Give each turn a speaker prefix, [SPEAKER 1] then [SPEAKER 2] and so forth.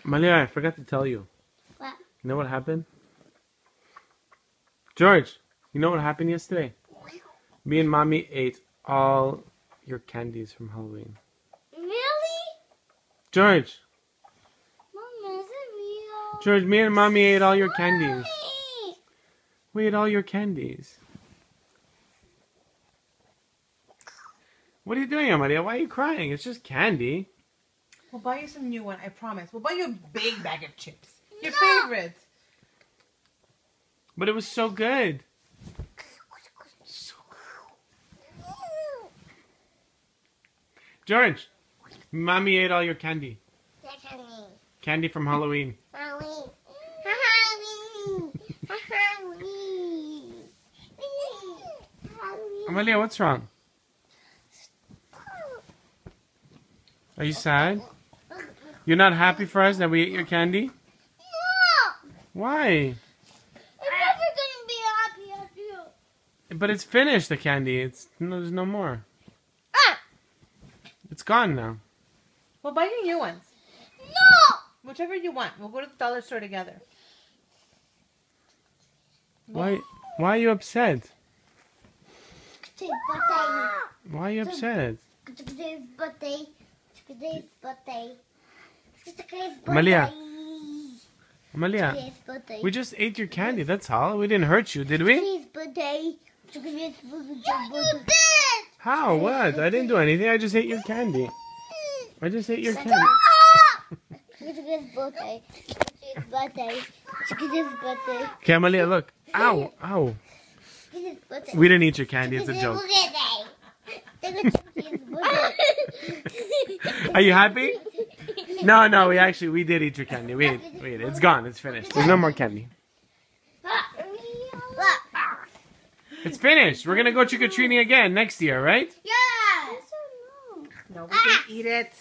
[SPEAKER 1] Malia, I forgot to tell you.
[SPEAKER 2] What?
[SPEAKER 1] You know what happened? George, you know what happened yesterday? Me and Mommy ate all your candies from Halloween.
[SPEAKER 2] Really?
[SPEAKER 1] George!
[SPEAKER 2] Mom, is it real?
[SPEAKER 1] George, me and Mommy ate all your candies.
[SPEAKER 2] Mommy!
[SPEAKER 1] We ate all your candies. What are you doing, Amalia? Why are you crying? It's just candy.
[SPEAKER 3] We'll buy you some new one, I promise. We'll buy you a big bag of chips. Your favorite.
[SPEAKER 1] But it was so good. George, Mommy ate all your candy. Candy from Halloween. Amalia, what's wrong? Are you sad? You're not happy for us that we ate your candy?
[SPEAKER 2] No!
[SPEAKER 1] Why?
[SPEAKER 2] I'm never gonna be happy after you.
[SPEAKER 1] But it's finished, the candy. There's no more.
[SPEAKER 2] Ah!
[SPEAKER 1] It's gone now.
[SPEAKER 3] We'll buy you new ones.
[SPEAKER 2] No!
[SPEAKER 3] Whichever you want. We'll go to the dollar store together.
[SPEAKER 1] Why are you upset?
[SPEAKER 2] Today's birthday.
[SPEAKER 1] Why are you upset?
[SPEAKER 2] Today's birthday. Today's birthday. Today's birthday.
[SPEAKER 1] Amalia. Amalia,
[SPEAKER 2] Today's birthday.
[SPEAKER 1] we just ate your candy. That's all. We didn't hurt you, did we?
[SPEAKER 2] Today's birthday. Today's birthday.
[SPEAKER 1] How? What? I didn't do anything. I just ate your candy. I just ate your candy.
[SPEAKER 2] Today's birthday. Today's birthday. Today's birthday.
[SPEAKER 1] Okay, Amalia, look. Ow, ow.
[SPEAKER 2] Today's birthday.
[SPEAKER 1] We didn't eat your candy. It's a joke.
[SPEAKER 2] Today's birthday.
[SPEAKER 1] Are you happy? No, we did eat your candy. We ate it. It's gone. It's finished. There's no more candy. It's finished. We're gonna go trick or treating again next year, right?
[SPEAKER 2] Yes.
[SPEAKER 3] No, we can eat it.